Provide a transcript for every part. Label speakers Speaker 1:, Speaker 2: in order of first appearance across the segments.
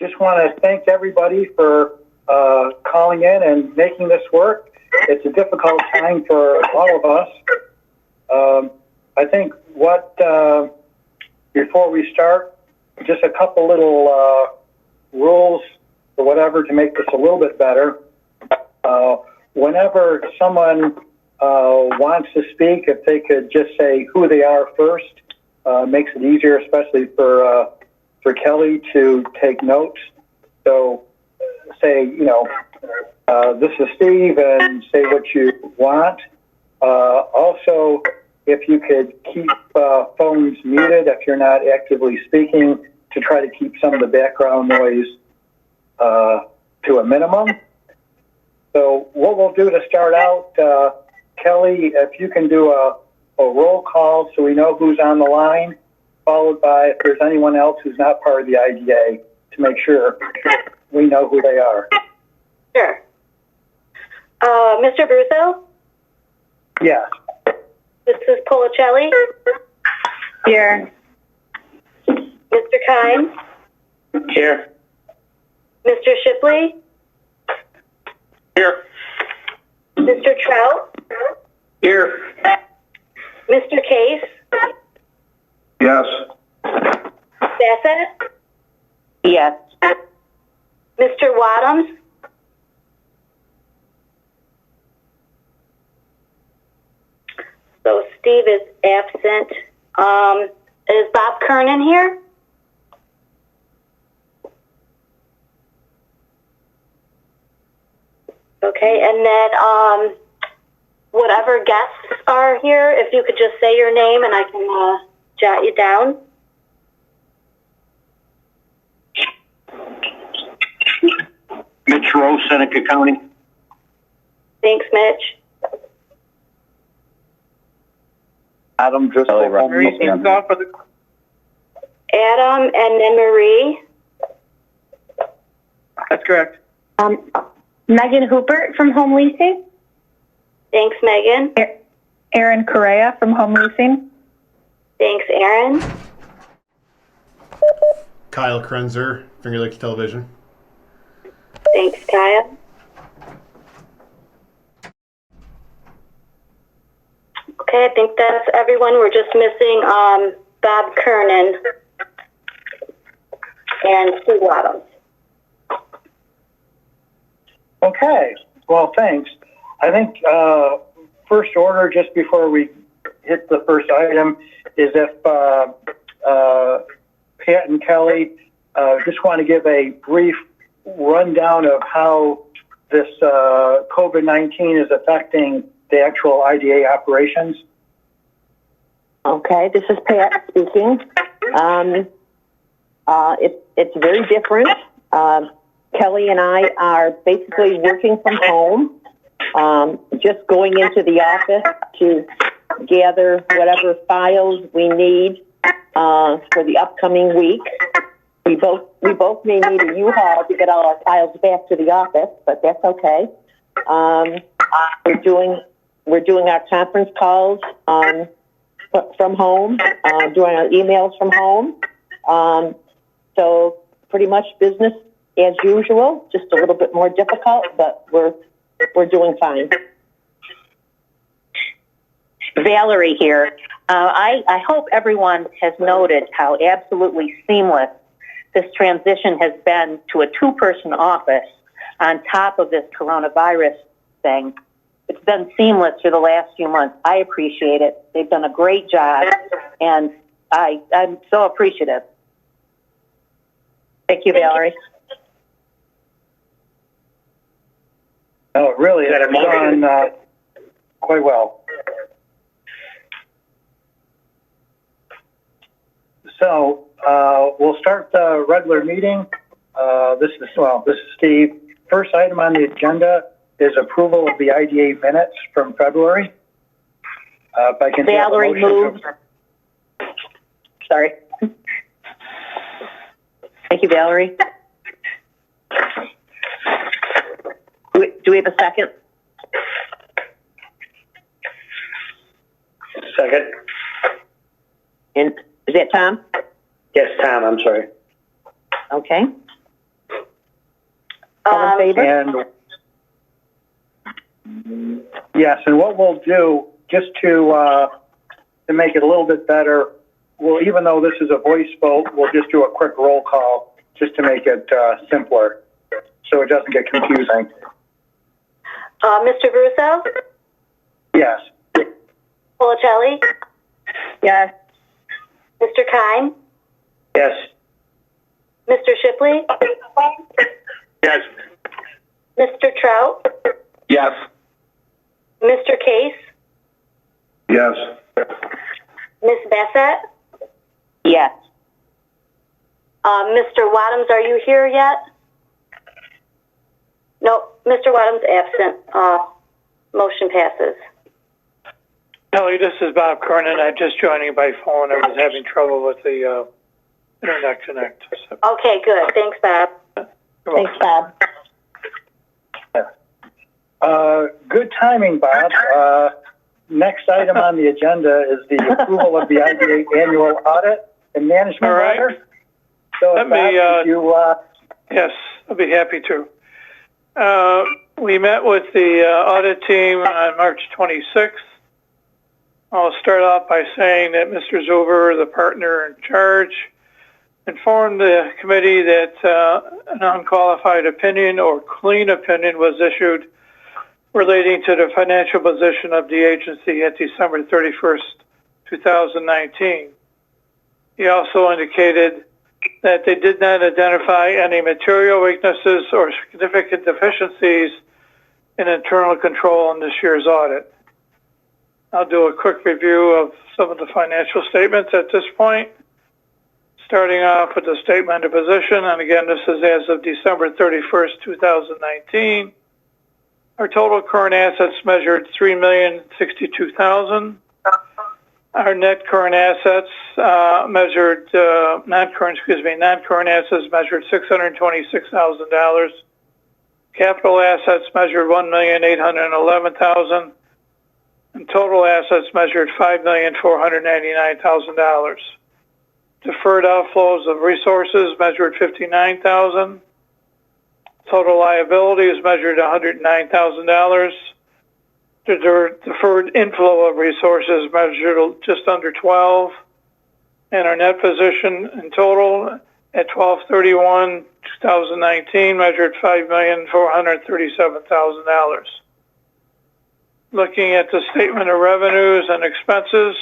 Speaker 1: just want to thank everybody for calling in and making this work. It's a difficult time for all of us. I think before we start, just a couple little rules or whatever to make this a little bit better. Whenever someone wants to speak, if they could just say who they are first, makes it easier, especially for Kelly to take notes. So say, this is Steve, and say what you want. Also, if you could keep phones muted if you're not actively speaking, to try to keep some of the background noise to a minimum. So what we'll do to start out, Kelly, if you can do a roll call so we know who's on the line, followed by if there's anyone else who's not part of the IDA, to make sure we know who they are.
Speaker 2: Sure. Mr. Brusso?
Speaker 1: Yes.
Speaker 2: This is Policelli?
Speaker 3: Here.
Speaker 2: Mr. Kine?
Speaker 4: Here.
Speaker 2: Mr. Shipley?
Speaker 4: Here.
Speaker 2: Mr. Trout?
Speaker 4: Here.
Speaker 2: Mr. Case?
Speaker 4: Yes.
Speaker 2: Bassett?
Speaker 3: Yes.
Speaker 2: Mr. Wadhams? So Steve is absent. Is Bob Kernan here? Okay, and then whatever guests are here, if you could just say your name and I can jot you down.
Speaker 4: Mitch Rose, Seneca County.
Speaker 2: Thanks, Mitch.
Speaker 1: Adam Driscoll.
Speaker 2: Adam and then Marie.
Speaker 1: That's correct.
Speaker 3: Megan Hoopert from Home Leasing.
Speaker 2: Thanks, Megan.
Speaker 3: Aaron Correa from Home Leasing.
Speaker 2: Thanks, Aaron.
Speaker 5: Kyle Krenzer, Finger Lakes Television.
Speaker 2: Thanks, Kyle. Okay, I think that's everyone. We're just missing Bob Kernan and Steve Wadhams.
Speaker 1: Okay. Well, thanks. I think first order, just before we hit the first item, is if Pat and Kelly just want to give a brief rundown of how this COVID-19 is affecting the actual IDA operations.
Speaker 3: Okay, this is Pat speaking. It's very different. Kelly and I are basically working from home, just going into the office to gather whatever files we need for the upcoming week. We both may need a U-Haul to get all our files back to the office, but that's okay. We're doing our conference calls from home, doing our emails from home. So pretty much business as usual, just a little bit more difficult, but we're doing fine.
Speaker 6: Valerie here. I hope everyone has noted how absolutely seamless this transition has been to a two-person office on top of this coronavirus thing. It's been seamless for the last few months. I appreciate it. They've done a great job, and I'm so appreciative. Thank you, Valerie.
Speaker 1: No, it really has gone quite well. So we'll start the regular meeting. This is Steve. First item on the agenda is approval of the IDA minutes from February. If I can
Speaker 6: Valerie moves. Sorry. Thank you, Valerie. Do we have a second?
Speaker 4: Second.
Speaker 6: And is that Tom?
Speaker 4: Yes, Tom, I'm sorry.
Speaker 6: Okay.
Speaker 3: All in favor?
Speaker 1: And yes, and what we'll do, just to make it a little bit better, even though this is a voice vote, we'll just do a quick roll call just to make it simpler, so it doesn't get confusing.
Speaker 2: Mr. Russo?
Speaker 1: Yes.
Speaker 2: Policelli?
Speaker 3: Yes.
Speaker 2: Mr. Kine?
Speaker 4: Yes.
Speaker 2: Mr. Shipley?
Speaker 4: Yes.
Speaker 2: Mr. Trout?
Speaker 4: Yes.
Speaker 2: Mr. Case?
Speaker 4: Yes.
Speaker 2: Miss Bassett?
Speaker 6: Yes.
Speaker 2: Mr. Wadhams, are you here yet? No, Mr. Wadhams absent. Motion passes.
Speaker 7: Kelly, this is Bob Kernan. I'm just joining by phone. I was having trouble with the internet connect. So,
Speaker 2: Okay, good. Thanks, Bob.
Speaker 3: Thanks, Bob.
Speaker 1: Good timing, Bob. Next item on the agenda is the approval of the IDA annual audit and management
Speaker 7: All right.
Speaker 1: letter. So,
Speaker 7: Let me,
Speaker 1: Bob, you,
Speaker 7: yes, I'll be happy to. We met with the audit team on March 26th. I'll start off by saying that Mr. Zuber, the partner in charge, informed the committee that an unqualified opinion or clean opinion was issued relating to the financial position of the agency at December 31st, 2019. He also indicated that they did not identify any material weaknesses or significant deficiencies in internal control in this year's audit. I'll do a quick review of some of the financial statements at this point, starting off with the statement of position. And again, this is as of December 31st, 2019. Our total current assets measured $3,062,000. Our net current assets non-current assets measured $626,000. Capital assets measured $1,811,000. And total assets measured $5,499,000. Deferred outflows of resources measured $59,000. Total liabilities measured $109,000. The deferred inflow of resources measured just under 12, and our net position in total at 12/31/2019 measured $5,437,000. Looking at the statement of revenues and expenses,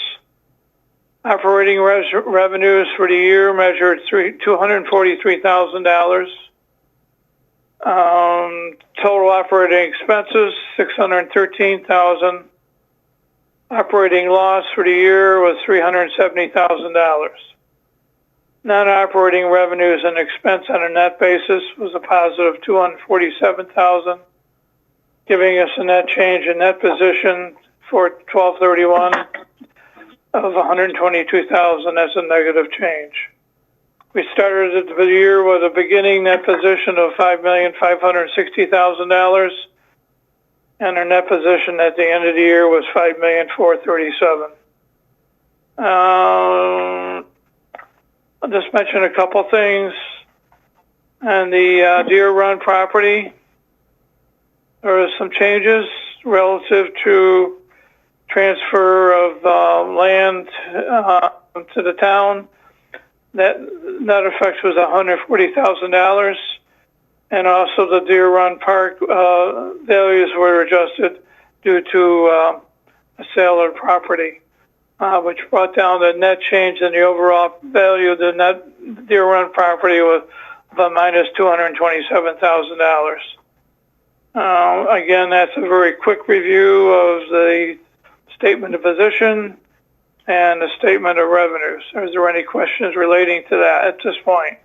Speaker 7: operating revenues for the year measured $243,000. Total operating expenses, $613,000. Operating loss for the year was $370,000. Non-operating revenues and expense on a net basis was a positive $247,000, giving us a net change in net position for 12/31 of $122,000 as a negative change. We started the year with a beginning net position of $5,560,000, and our net position at the end of the year was $5,437,000. I'll just mention a couple things. On the Deer Run property, there are some changes relative to transfer of land to the town. That effect was $140,000, and also the Deer Run Park values were adjusted due to a sale of property, which brought down the net change in the overall value of the net Deer Run property was about minus $227,000. Again, that's a very quick review of the statement of position and the statement of revenues. Is there any questions relating to that at this point?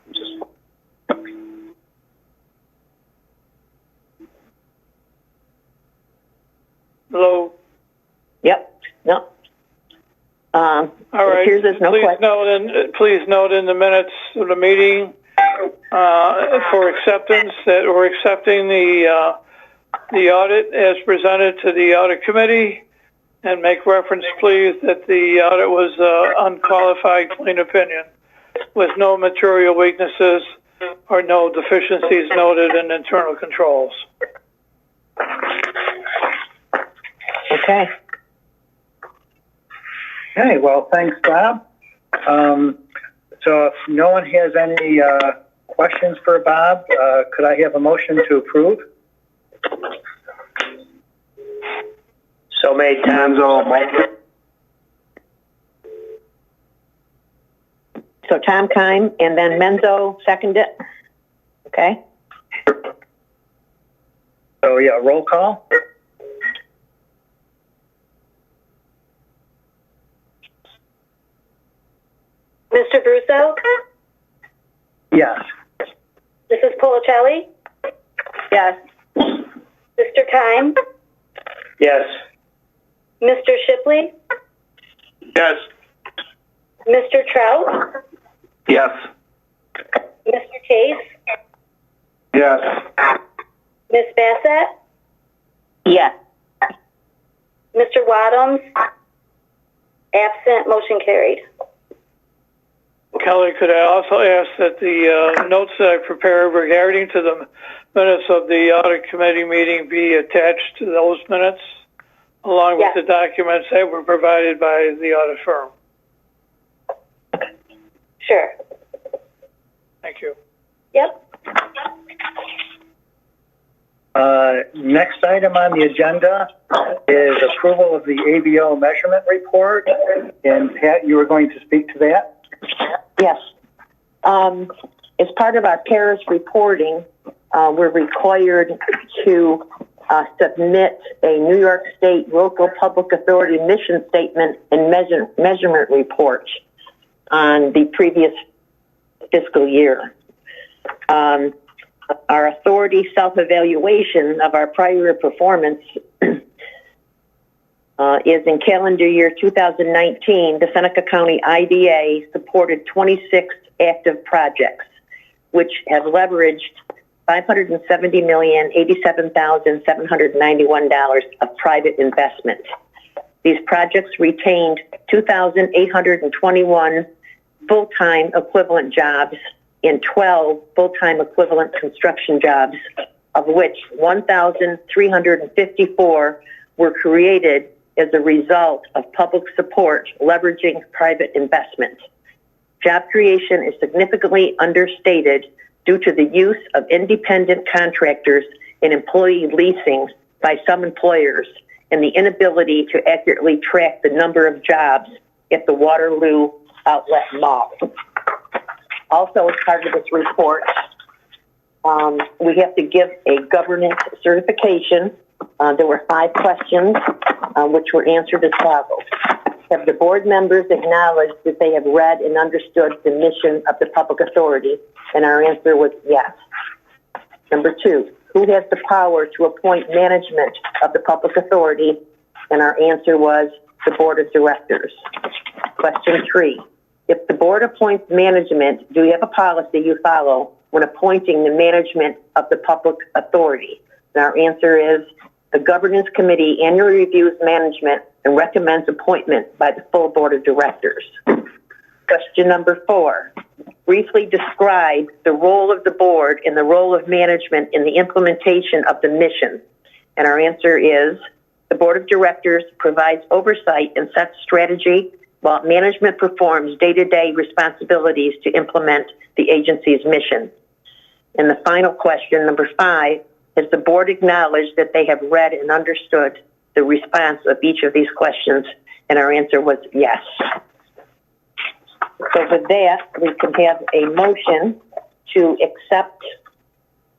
Speaker 7: Hello?
Speaker 3: Yep. No.
Speaker 7: All right.
Speaker 3: Here's no question.
Speaker 7: Please note in the minutes of the meeting for acceptance that we're accepting the audit as presented to the audit committee, and make reference, please, that the audit was unqualified clean opinion with no material weaknesses or no deficiencies noted in internal controls.
Speaker 3: Okay.
Speaker 1: Okay, well, thanks, Bob. So if no one has any questions for Bob, could I have a motion to approve?
Speaker 4: So made, Tom.
Speaker 3: So Tom Kime and then Menzo seconded it. Okay.
Speaker 1: So yeah, roll call.
Speaker 2: Mr. Brusso,
Speaker 1: Yes.
Speaker 2: Mrs. Policelli,
Speaker 3: Yes.
Speaker 2: Mr. Kime,
Speaker 4: Yes.
Speaker 2: Mr. Shipley,
Speaker 4: Yes.
Speaker 2: Mr. Trout,
Speaker 4: Yes.
Speaker 2: Mr. Case,
Speaker 4: Yes.
Speaker 2: Ms. Bassett,
Speaker 6: Yes.
Speaker 2: Mr. Wadhams, absent, motion carried.
Speaker 7: Kelly, could I also ask that the notes that I prepared regarding to the minutes of the audit committee meeting be attached to those minutes, along with
Speaker 2: Yes.
Speaker 7: the documents that were provided by the audit firm?
Speaker 2: Sure.
Speaker 7: Thank you.
Speaker 2: Yep.
Speaker 1: Next item on the agenda is approval of the ABO measurement report. And Pat, you were going to speak to that?
Speaker 3: Yes. As part of our Paris reporting, we're required to submit a New York State local public authority mission statement and measurement report on the previous fiscal year. Our authority self-evaluation of our prior performance is in calendar year 2019, the Seneca County IDA supported 26 active projects, which have leveraged $570,087,791 of private investment. These projects retained 2,821 full-time equivalent jobs and 12 full-time equivalent construction jobs, of which 1,354 were created as a result of public support leveraging private investment. Job creation is significantly understated due to the use of independent contractors and employee leasing by some employers and the inability to accurately track the number of jobs at the Waterloo Outlet Mall. Also, as part of this report, we have to give a governance certification. There were 5 questions, which were answered as follows. Have the board members acknowledged that they have read and understood the mission of the public authority? And our answer was yes. Number 2, who has the power to appoint management of the public authority? And our answer was the board of directors. Question 3, if the board appoints management, do you have a policy you follow when appointing the management of the public authority? And our answer is the governance committee annually reviews management and recommends appointment by the full board of directors. Question number 4, briefly describe the role of the board and the role of management in the implementation of the mission. And our answer is the board of directors provides oversight and sets strategy, while management performs day-to-day responsibilities to implement the agency's mission. And the final question, number 5, has the board acknowledged that they have read and understood the response of each of these questions? And our answer was yes. So with that, we can have a motion to accept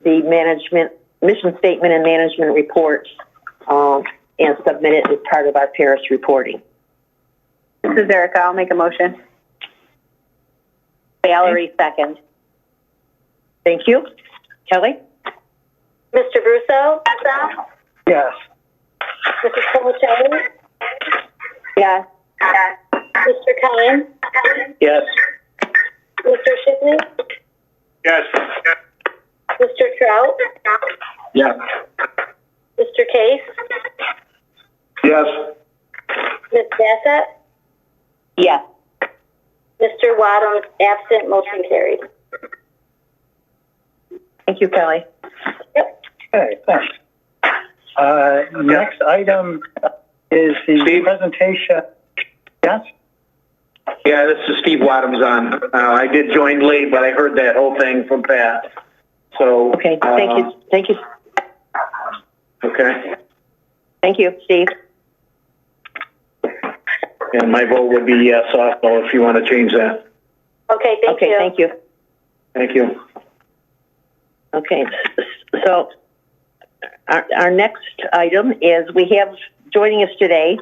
Speaker 3: the management mission statement and management reports and submit it as part of our Paris reporting.
Speaker 8: This is Erica. I'll make a motion.
Speaker 6: Valerie, second.
Speaker 3: Thank you. Kelly?
Speaker 2: Mr. Brusso,
Speaker 1: Yes.
Speaker 2: Mrs. Policelli,
Speaker 3: Yes.
Speaker 2: Mr. Kime,
Speaker 4: Yes.
Speaker 2: Mr. Shipley,
Speaker 4: Yes.
Speaker 2: Mr. Trout,
Speaker 4: Yes.
Speaker 2: Mr. Case,
Speaker 4: Yes.
Speaker 2: Ms. Bassett,
Speaker 6: Yes.
Speaker 2: Mr. Wadhams, absent, motion carried.
Speaker 3: Thank you, Kelly.
Speaker 1: Okay, thanks. Next item is the
Speaker 4: Steve?
Speaker 1: presentation. Yes?
Speaker 4: Yeah, this is Steve Wadham's on. I did join late, but I heard that whole thing from Pat. So.
Speaker 3: Okay, thank you. Thank you.
Speaker 4: Okay.
Speaker 3: Thank you, Steve.
Speaker 4: And my vote would be yes also if you want to change that.
Speaker 2: Okay, thank
Speaker 3: Okay,
Speaker 2: you.
Speaker 3: thank you.
Speaker 4: Thank you.
Speaker 3: Okay, so our next item is we have joining us today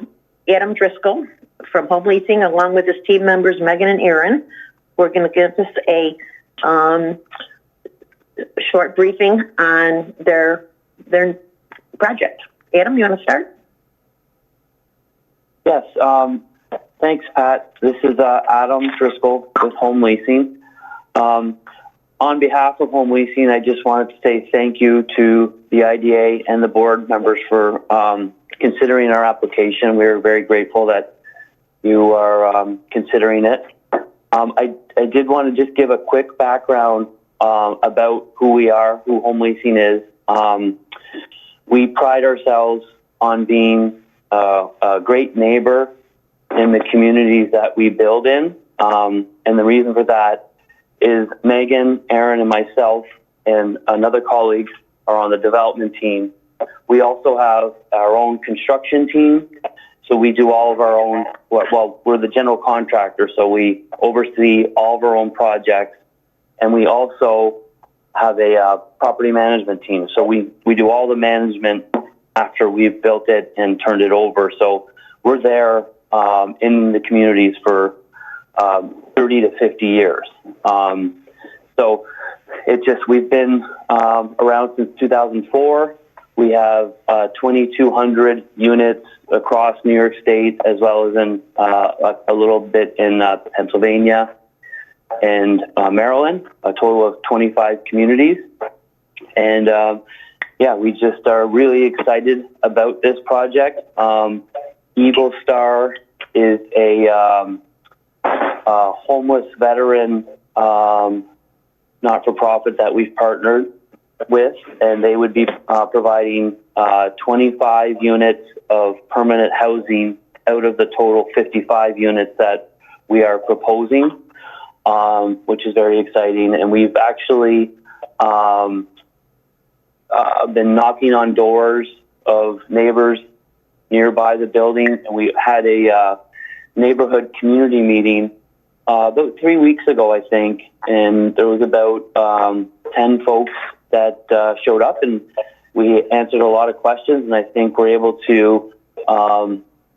Speaker 3: Adam Driscoll from Home Leasing, along with his team members Megan and Aaron. We're going to give us a short briefing on their project. Adam, you want to start?
Speaker 9: Yes. Thanks, Pat. This is Adam Driscoll with Home Leasing. On behalf of Home Leasing, I just wanted to say thank you to the IDA and the board members for considering our application. We're very grateful that you are considering it. I did want to just give a quick background about who we are, who Home Leasing is. We pride ourselves on being a great neighbor in the communities that we build in. And the reason for that is Megan, Aaron, and myself and another colleague are on the development team. We also have our own construction team. So we do all of our own, well, we're the general contractor, so we oversee all of our own projects. And we also have a property management team. So we do all the management after we've built it and turned it over. So we're there in the communities for 30 to 50 years. So we've been around since 2004. We have 2,200 units across New York State, as well as in a little bit in Pennsylvania and Maryland, a total of 25 communities. And we just are really excited about this project. Eagle Star is a homeless veteran not-for-profit that we've partnered with, and they would be providing 25 units of permanent housing out of the total 55 units that we are proposing, which is very exciting. And we've actually been knocking on doors of neighbors nearby the building, and we had a neighborhood community meeting about 3 weeks ago, I think, and there was about 10 folks that showed up, and we answered a lot of questions, and I think we're able to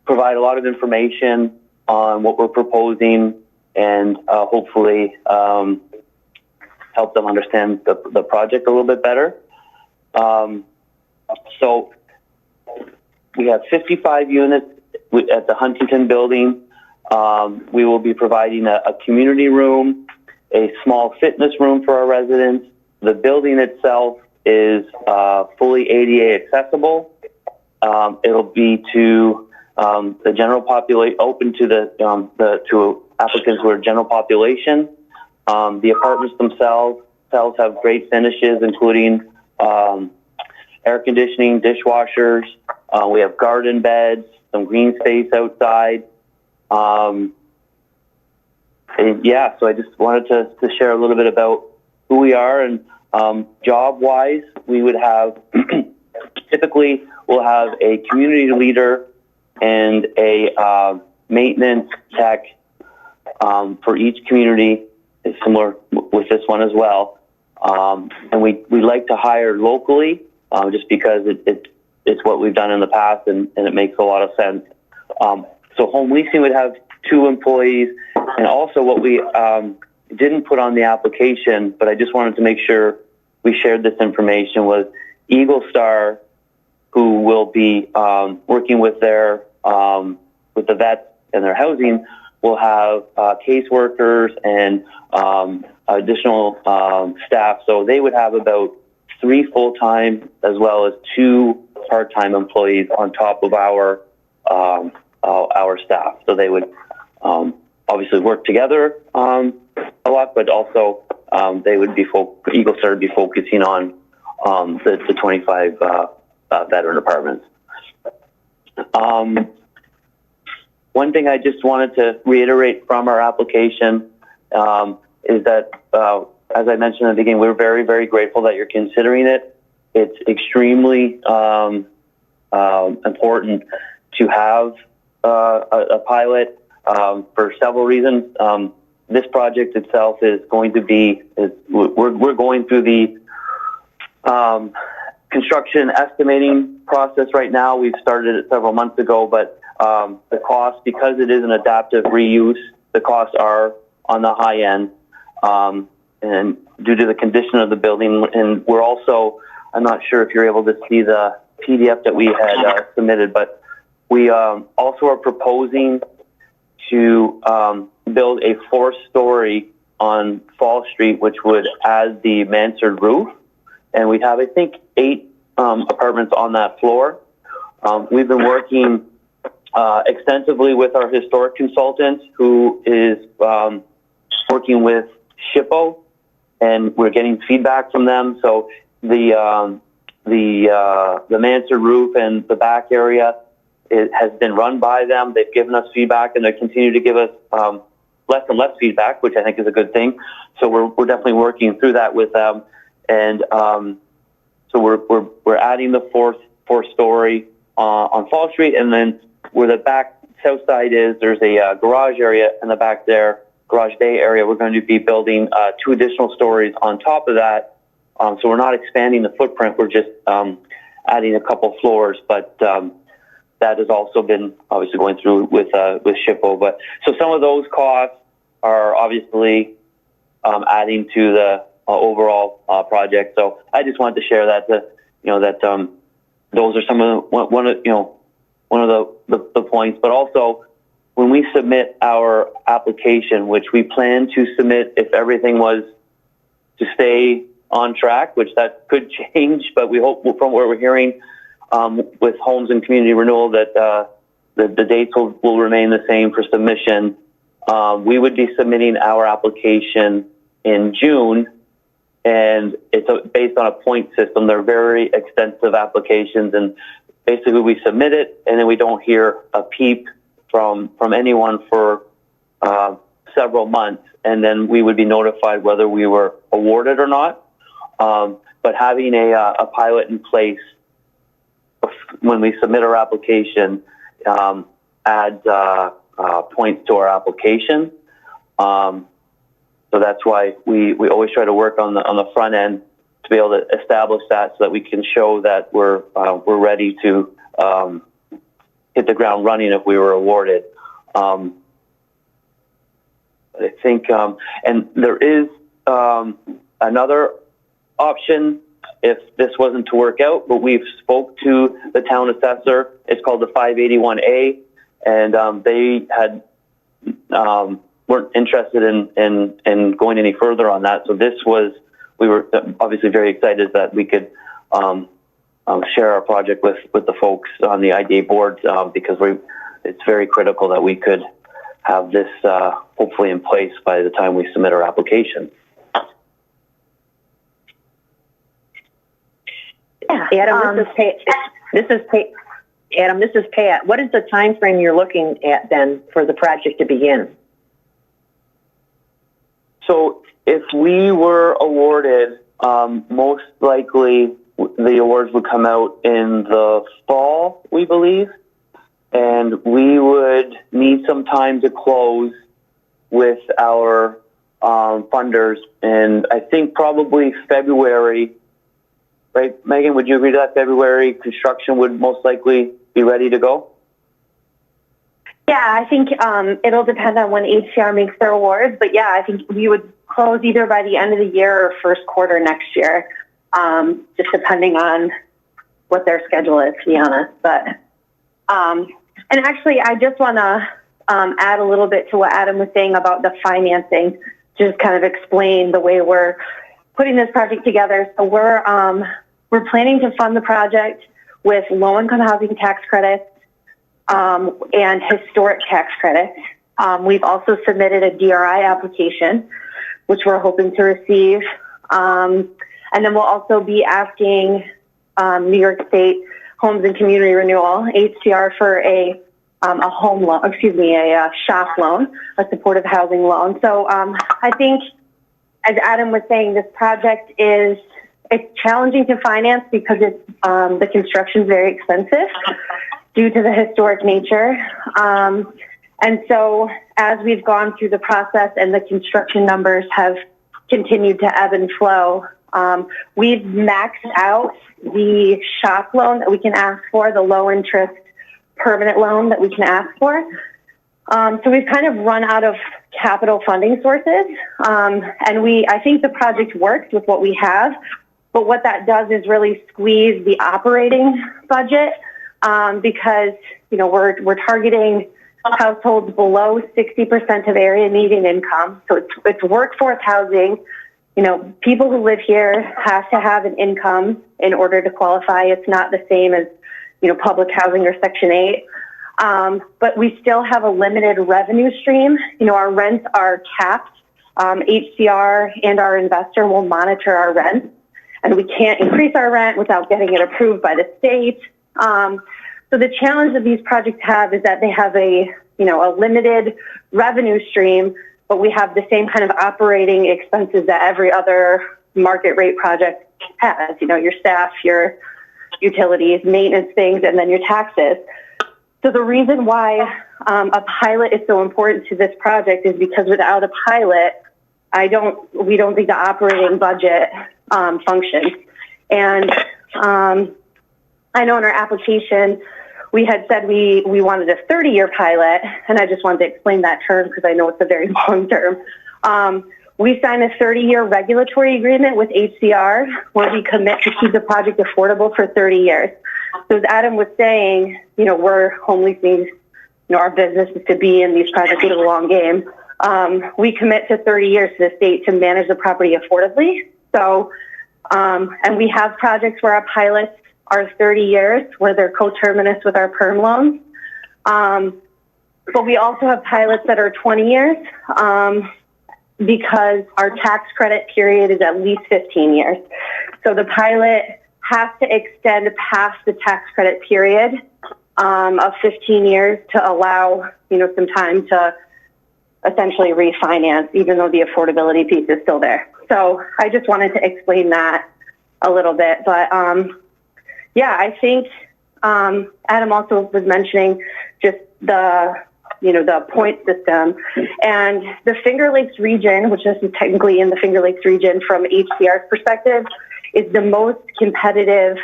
Speaker 9: provide a lot of information on what we're proposing and hopefully help them understand the project a little bit better. So we have 55 units at the Huntington building. We will be providing a community room, a small fitness room for our residents. The building itself is fully ADA accessible. It'll be to the general population, open to to applicants who are general population. The apartments themselves have great finishes, including air conditioning, dishwashers. We have garden beds, some green space outside. So I just wanted to share a little bit about who we are. And job-wise, we would have, typically we'll have a community leader and a maintenance tech for each community. It's similar with this one as well. And we like to hire locally just because it's what we've done in the past, and it makes a lot of sense. So Home Leasing would have 2 employees, and also what we didn't put on the application, but I just wanted to make sure we shared this information, was Eagle Star, who will be working with their with the vets and their housing, will have caseworkers and additional staff. So they would have about 3 full-time as well as 2 part-time employees on top of our staff. So they would obviously work together a lot, but also they would be Eagle Star would be focusing on the 25 veteran apartments. One thing I just wanted to reiterate from our application is that, as I mentioned at the beginning, we're very, very grateful that you're considering it. It's extremely important to have a pilot for several reasons. This project itself is going to be, we're going through the construction estimating process right now. We've started it several months ago, but the cost, because it is an adaptive reuse, the costs are on the high end, and due to the condition of the building. And we're also, I'm not sure if you're able to see the PDF that we had submitted, but we also are proposing to build a 4-story on Fall Street, which would add the mansard roof. And we have, I think, 8 apartments on that floor. We've been working extensively with our historic consultant, who is working with SHPO, and we're getting feedback from them. So the mansard roof and the back area, it has been run by them. They've given us feedback, and they continue to give us less and less feedback, which I think is a good thing. So we're definitely working through that with them, and so we're adding the 4-story on Fall Street, and then where the back south side is, there's a garage area in the back there, garage bay area. We're going to be building 2 additional stories on top of that. So we're not expanding the footprint. We're just adding a couple floors, but that has also been obviously going through with SHPO. But so some of those costs are obviously adding to the overall project. So I just wanted to share that, those are some of one of the points. But also, when we submit our application, which we plan to submit if everything was to stay on track, which that could change, but we hope from what we're hearing with homes and community renewal that the dates will remain the same for submission. We would be submitting our application in June, and it's based on a point system. They're very extensive applications, and basically we submit it, and then we don't hear a peep from anyone for several months, and then we would be notified whether we were awarded or not. But having a pilot in place when we submit our application adds points to our application. So that's why we always try to work on the front end to be able to establish that, so that we can show that we're ready to hit the ground running if we were awarded. I think, and there is another option if this wasn't to work out, but we've spoke to the town assessor. It's called the 581A, and they had weren't interested in going any further on that. So we were obviously very excited that we could share our project with the folks on the IDA board, because it's very critical that we could have this hopefully in place by the time we submit our application.
Speaker 3: Yeah, Adam, this is Pat. What is the time frame you're looking at then for the project to begin?
Speaker 9: So if we were awarded, most likely the awards would come out in the fall, we believe, and we would need some time to close with our funders, and I think probably February. Right, Megan, would you agree to that? February construction would most likely be ready to go?
Speaker 8: Yeah, I think it'll depend on when HCR makes their awards, but yeah, I think we would close either by the end of the year or first quarter next year, just depending on what their schedule is, to be honest. But and actually, I just want to add a little bit to what Adam was saying about the financing, just kind of explain the way we're putting this project together. So we're planning to fund the project with low-income housing tax credits and historic tax credits. We've also submitted a DRI application, which we're hoping to receive. And then we'll also be asking New York State Homes and Community Renewal, HCR, for a home loan, a SHOP loan, a supportive housing loan. So I think, as Adam was saying, this project it's challenging to finance because the construction is very expensive due to the historic nature. And so as we've gone through the process and the construction numbers have continued to ebb and flow, we've maxed out the SHOP loan that we can ask for, the low interest permanent loan that we can ask for. So we've kind of run out of capital funding sources. And I think the project works with what we have, but what that does is really squeeze the operating budget, because, we're targeting households below 60% of area median income. So it's workforce housing. People who live here have to have an income in order to qualify. It's not the same as, public housing or Section 8. But we still have a limited revenue stream. Our rents are capped. HCR and our investor will monitor our rents, and we can't increase our rent without getting it approved by the state. So the challenge that these projects have is that they have a limited revenue stream, but we have the same kind of operating expenses that every other market rate project has. Your staff, your utilities, maintenance things, and then your taxes. So the reason why a pilot is so important to this project is because without a pilot, we don't think the operating budget functions. And I know in our application, we had said we wanted a 30-year pilot, and I just wanted to explain that term because I know it's a very long term. We signed a 30-year regulatory agreement with HCR where we commit to keep the project affordable for 30 years. So as Adam was saying, we're home leasing, our business is to be in these projects for the long game. We commit to 30 years to the state to manage the property affordably. So, and we have projects where our pilots are 30 years, where they're coterminous with our perm loans. But we also have pilots that are 20 years because our tax credit period is at least 15 years. So the pilot has to extend past the tax credit period of 15 years to allow, some time to essentially refinance, even though the affordability piece is still there. So I just wanted to explain that a little bit. But yeah, I think Adam also was mentioning just the point system, and the Finger Lakes region, which is technically in the Finger Lakes region from HCR's perspective, is the most competitive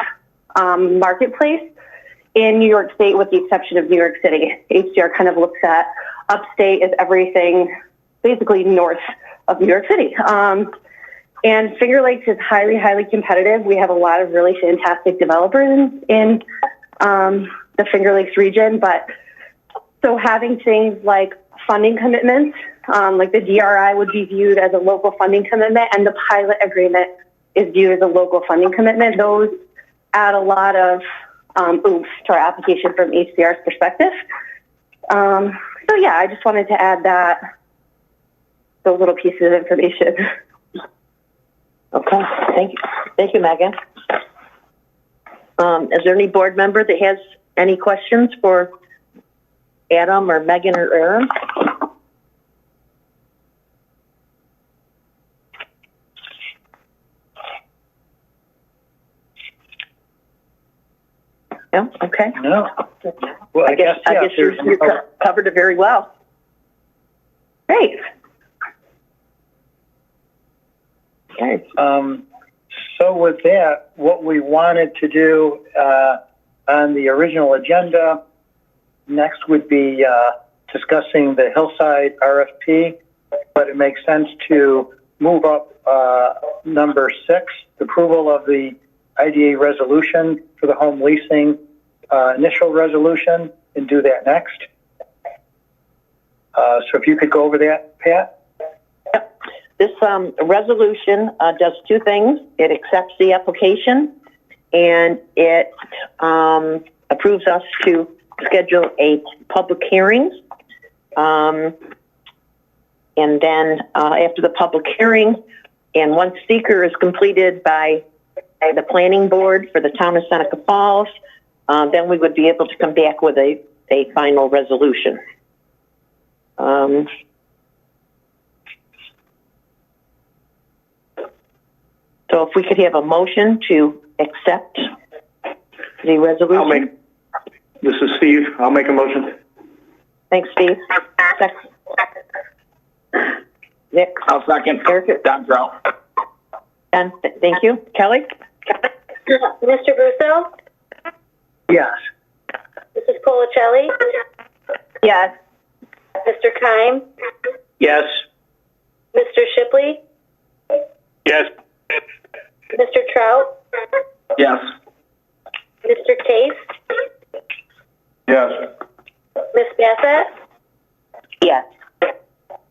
Speaker 8: marketplace in New York State, with the exception of New York City. HCR kind of looks at upstate as everything basically north of New York City. And Finger Lakes is highly, highly competitive. We have a lot of really fantastic developers in the Finger Lakes region, but so having things like funding commitments, like the DRI would be viewed as a local funding commitment, and the pilot agreement is viewed as a local funding commitment. Those add a lot of oomph to our application from HCR's perspective. So yeah, I just wanted to add those little pieces of information.
Speaker 3: Okay, thank you, Megan. Is there any board member that has any questions for Adam or Megan or Aaron? No? Okay.
Speaker 1: No. Well, I guess
Speaker 3: you covered it very well. Great. Okay.
Speaker 1: So with that, what we wanted to do on the original agenda next would be discussing the Hillside RFP, but it makes sense to move up number 6, approval of the IDA resolution for the home leasing initial resolution, and do that next. So if you could go over that, Pat.
Speaker 3: Yep. This resolution does two things. It accepts the application, and it approves us to schedule a public hearing And then after the public hearing, and once seeker is completed by the planning board for the town of Seneca Falls, then we would be able to come back with a final resolution. So if we could have a motion to accept the resolution.
Speaker 4: This is Steve. I'll make a motion.
Speaker 3: Thanks, Steve. Second. Nick.
Speaker 4: I'll second.
Speaker 3: Erica.
Speaker 4: Don Trout.
Speaker 3: And thank you. Kelly?
Speaker 2: Mr. Russo?
Speaker 1: Yes.
Speaker 2: Mrs. Policelli?
Speaker 8: Yes.
Speaker 2: Mr. Keim?
Speaker 4: Yes.
Speaker 2: Mr. Shipley?
Speaker 4: Yes.
Speaker 2: Mr. Trout?
Speaker 4: Yes.
Speaker 2: Mr. Case?
Speaker 4: Yes.
Speaker 2: Miss Bassett?
Speaker 6: Yes.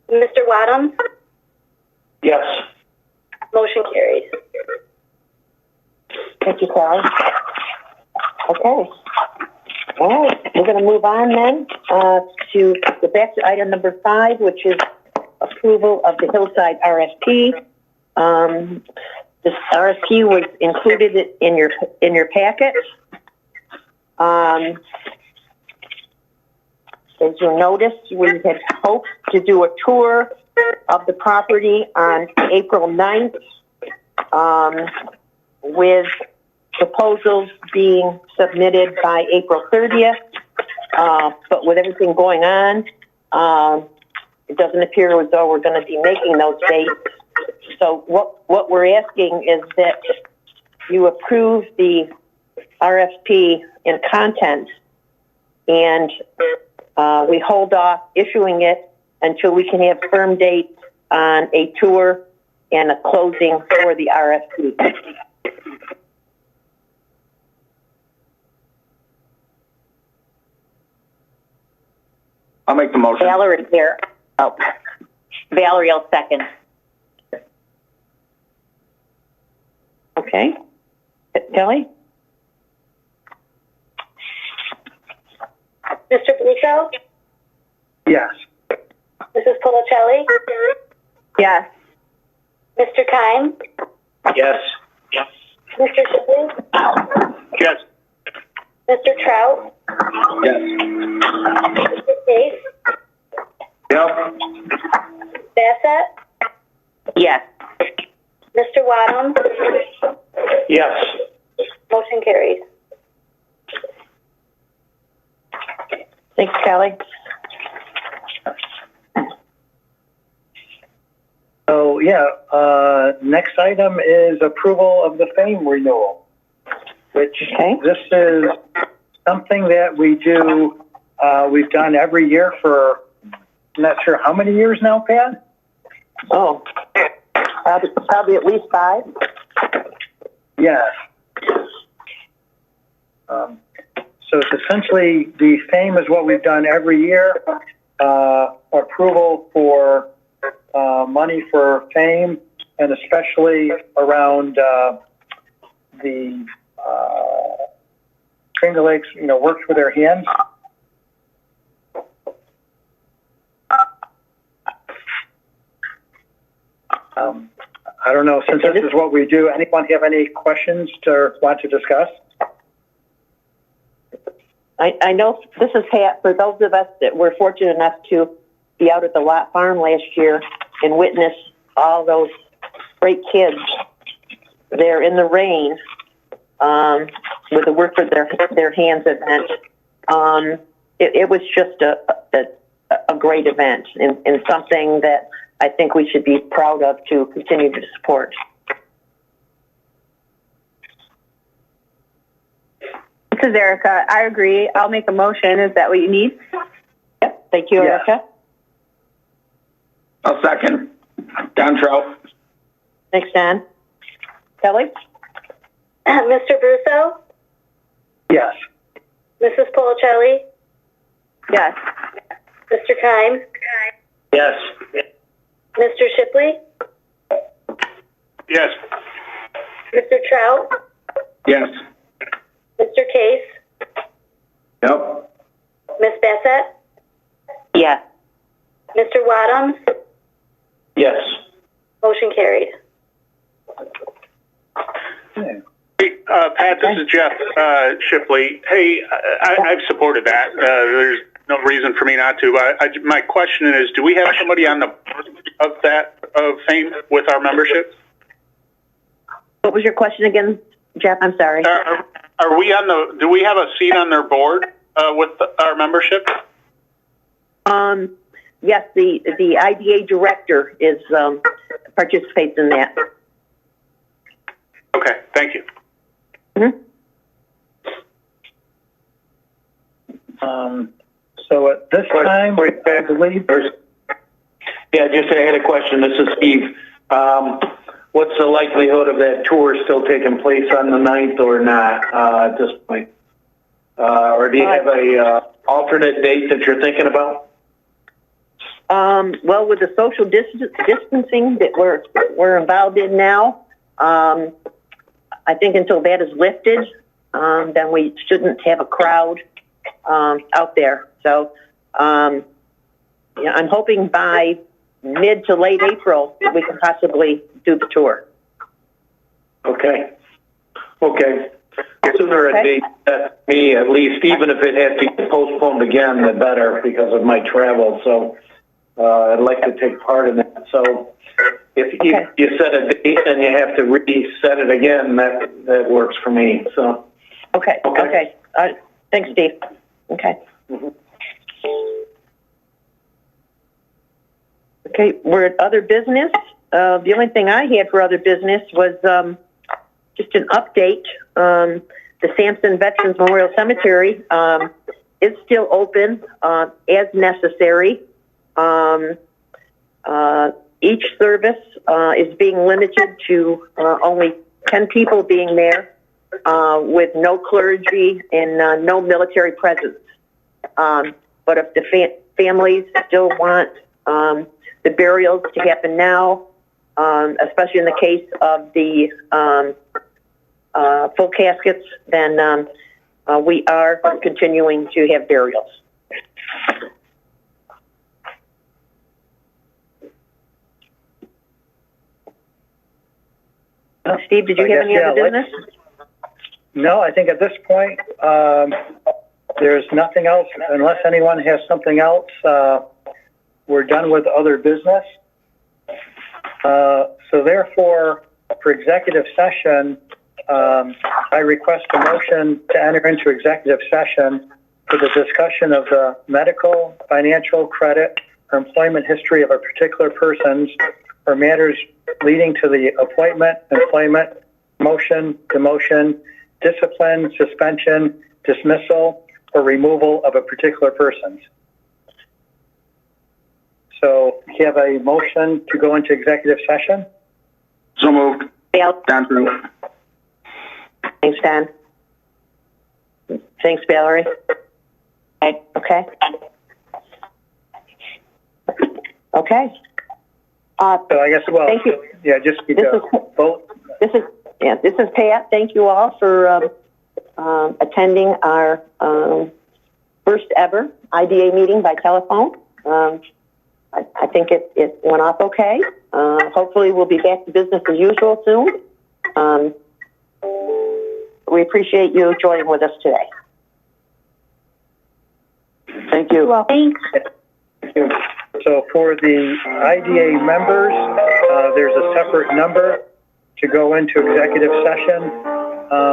Speaker 2: Mr. Wadhams?
Speaker 4: Yes.
Speaker 2: Motion carried.
Speaker 3: Thank you, Kelly. Okay. All right. We're going to move on then to go back to item number 5, which is approval of the Hillside RFP. This RFP was included in your packet. As you noticed, we had hoped to do a tour of the property on April 9th, with proposals being submitted by April 30th. But with everything going on, it doesn't appear as though we're going to be making those dates. So what we're asking is that you approve the RFP in content, and we hold off issuing it until we can have firm dates on a tour and a closing for the RFP.
Speaker 4: I'll make the motion.
Speaker 6: Valerie here. Oh, Valerie will second.
Speaker 3: Okay. Kelly?
Speaker 2: Mr. Russo?
Speaker 1: Yes.
Speaker 2: Mrs. Policelli?
Speaker 8: Yes.
Speaker 2: Mr. Keim?
Speaker 4: Yes. Yes.
Speaker 2: Mr. Shipley?
Speaker 4: Yes.
Speaker 2: Mr. Trout?
Speaker 4: Yes.
Speaker 2: Mr. Case?
Speaker 4: Yep.
Speaker 2: Bassett?
Speaker 6: Yes.
Speaker 2: Mr. Wadhams?
Speaker 4: Yes.
Speaker 2: Motion carried.
Speaker 3: Thanks, Kelly.
Speaker 1: So, next item is approval of the FAME renewal, which this is something that we do, we've done every year for, I'm not sure how many years now, Pat?
Speaker 3: Oh, probably at least 5.
Speaker 1: Yes. So it's essentially the same as what we've done every year. Approval for money for FAME, and especially around the Finger Lakes, works with their hands. I don't know, since this is what we do, anyone have any questions or want to discuss?
Speaker 3: I know this is Pat. For those of us that were fortunate enough to be out at the Lot Farm last year and witness all those great kids there in the rain with the Work for Their Hands event, it was just a great event and something that I think we should be proud of to continue to support.
Speaker 8: This is Erica. I agree. I'll make a motion. Is that what you need?
Speaker 3: Yep. Thank you, Erica.
Speaker 4: I'll second. Don Trout.
Speaker 3: Thanks, Don. Kelly?
Speaker 2: Mr. Russo?
Speaker 1: Yes.
Speaker 2: Mrs. Policelli?
Speaker 8: Yes.
Speaker 2: Mr. Keim?
Speaker 4: Yes.
Speaker 2: Mr. Shipley?
Speaker 4: Yes.
Speaker 2: Mr. Trout?
Speaker 4: Yes.
Speaker 2: Mr. Case?
Speaker 4: Yep.
Speaker 2: Miss Bassett?
Speaker 6: Yes.
Speaker 2: Mr. Wadhams?
Speaker 4: Yes.
Speaker 2: Motion carried.
Speaker 10: Hey, Pat, this is Jeff Shipley. Hey, I've supported that. There's no reason for me not to. My question is, do we have somebody on the board of FAME with our membership?
Speaker 3: What was your question again, Jeff? I'm sorry.
Speaker 10: Are we on the? Do we have a seat on their board with our membership?
Speaker 3: Yes, the IDA director is participates in that.
Speaker 10: Okay, thank you.
Speaker 3: Mm-hmm.
Speaker 1: So at this time, I believe.
Speaker 4: Yeah, just I had a question. This is Steve. What's the likelihood of that tour still taking place on the 9th or not at this point? Or do you have a alternate date that you're thinking about?
Speaker 3: Well, with the social distancing that we're involved in now, I think until that is lifted, then we shouldn't have a crowd out there. So, yeah, I'm hoping by mid to late April we can possibly do the tour.
Speaker 4: Okay. Okay. Sooner a date that me, at least, even if it has to be postponed again, the better because of my travel. So I'd like to take part in that. So if you set a date and you have to reset it again, that works for me. So
Speaker 3: okay. Thanks, Steve. Okay.
Speaker 4: Mm-hmm.
Speaker 3: Okay, we're at other business. The only thing I had for other business was just an update. The Sampson Veterans Memorial Cemetery is still open as necessary. Each service is being limited to only 10 people being there with no clergy and no military presence. But if the families still want the burials to happen now, especially in the case of the full caskets, then we are continuing to have burials. Steve, did you have any other business?
Speaker 1: No, I think at this point, there's nothing else. Unless anyone has something else, we're done with other business. So therefore, for executive session, I request a motion to enter into executive session for the discussion of the medical, financial, credit, or employment history of a particular person's or matters leading to the appointment, employment, motion, demotion, discipline, suspension, dismissal, or removal of a particular person. So you have a motion to go into executive session?
Speaker 10: So moved.
Speaker 3: Dan. Thanks, Dan. Thanks, Valerie. Okay. Okay.
Speaker 1: So I guess, well,
Speaker 3: thank you.
Speaker 1: Yeah, just vote.
Speaker 3: This is Pat. Thank you all for attending our first ever IDA meeting by telephone. I think it went off okay. Hopefully we'll be back to business as usual soon. We appreciate you joining with us today.
Speaker 9: Thank you.
Speaker 3: Well, thanks.
Speaker 1: Thank you. So for the IDA members, there's a separate number to go into executive session.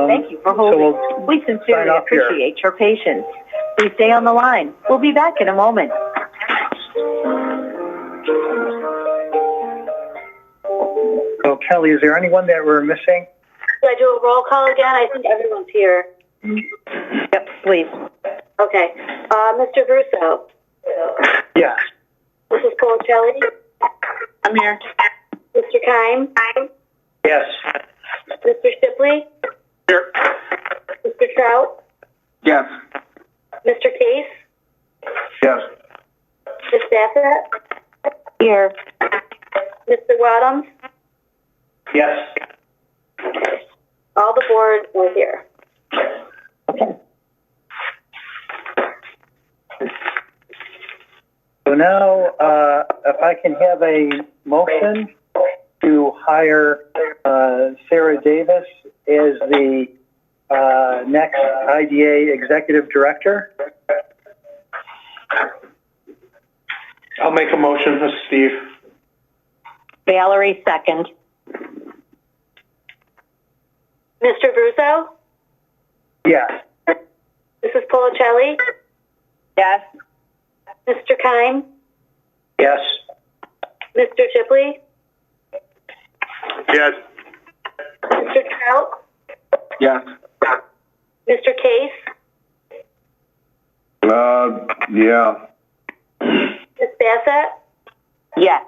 Speaker 6: Thank you for holding.
Speaker 1: So
Speaker 6: we sincerely appreciate your patience. Please stay on the line. We'll be back in a moment.
Speaker 1: So Kelly, is there anyone that we're missing?
Speaker 2: Should I do a roll call again? I think everyone's here.
Speaker 3: Yep, please.
Speaker 2: Okay. Mr. Russo.
Speaker 1: Yes.
Speaker 2: Mrs. Policelli.
Speaker 6: I'm here.
Speaker 2: Mr. Kime.
Speaker 4: Yes.
Speaker 2: Mr. Shipley.
Speaker 10: Here.
Speaker 2: Mr. Trout.
Speaker 10: Yes.
Speaker 2: Mr. Case.
Speaker 4: Yes.
Speaker 2: Ms. Bassett.
Speaker 6: Here.
Speaker 2: Mr. Wadhams.
Speaker 4: Yes.
Speaker 2: All the board are here.
Speaker 3: Okay.
Speaker 1: So now, if I can have a motion to hire Sarah Davis as the next IDA Executive Director.
Speaker 4: I'll make a motion, this is Steve.
Speaker 6: Valerie, second.
Speaker 2: Mr. Russo?
Speaker 1: Yes.
Speaker 2: Mrs. Policelli?
Speaker 3: Yes.
Speaker 2: Mr. Kime?
Speaker 4: Yes.
Speaker 2: Mr. Shipley?
Speaker 10: Yes.
Speaker 2: Mr. Trout?
Speaker 4: Yes.
Speaker 2: Mr. Case?
Speaker 4: Yeah.
Speaker 2: Ms. Bassett?
Speaker 6: Yes.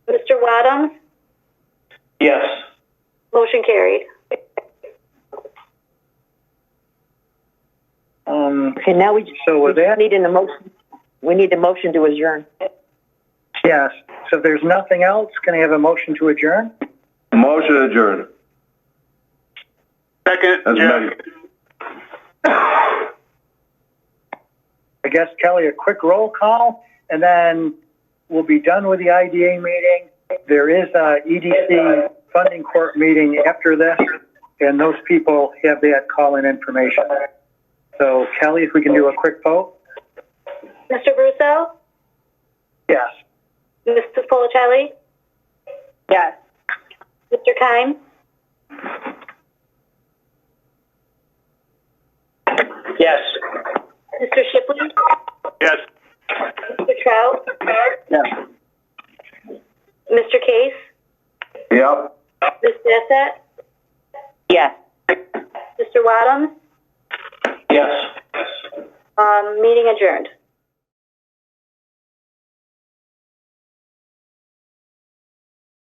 Speaker 2: Mr. Wadhams?
Speaker 4: Yes.
Speaker 2: Motion carried.
Speaker 3: Okay, now we
Speaker 1: So with that,
Speaker 3: need a motion. We need a motion to adjourn.
Speaker 1: yes. So if there's nothing else, can I have a motion to adjourn?
Speaker 11: Motion adjourned.
Speaker 10: Second,
Speaker 11: That's
Speaker 10: Jeff.
Speaker 1: I guess, Kelly, a quick roll call, and then we'll be done with the IDA meeting. There is a EDC funding court meeting after this, and those people have that call-in information. So, Kelly, if we can do a quick vote?
Speaker 2: Mr. Russo?
Speaker 1: Yes.
Speaker 2: Mrs. Policelli?
Speaker 3: Yes.
Speaker 2: Mr. Kime?
Speaker 4: Yes.
Speaker 2: Mr. Shipley?
Speaker 10: Yes.
Speaker 2: Mr. Trout?
Speaker 1: Yes.
Speaker 2: Mr. Case?
Speaker 11: Yep.
Speaker 2: Ms. Bassett?
Speaker 6: Yes.
Speaker 2: Mr. Wadhams?
Speaker 4: Yes.
Speaker 2: Meeting adjourned.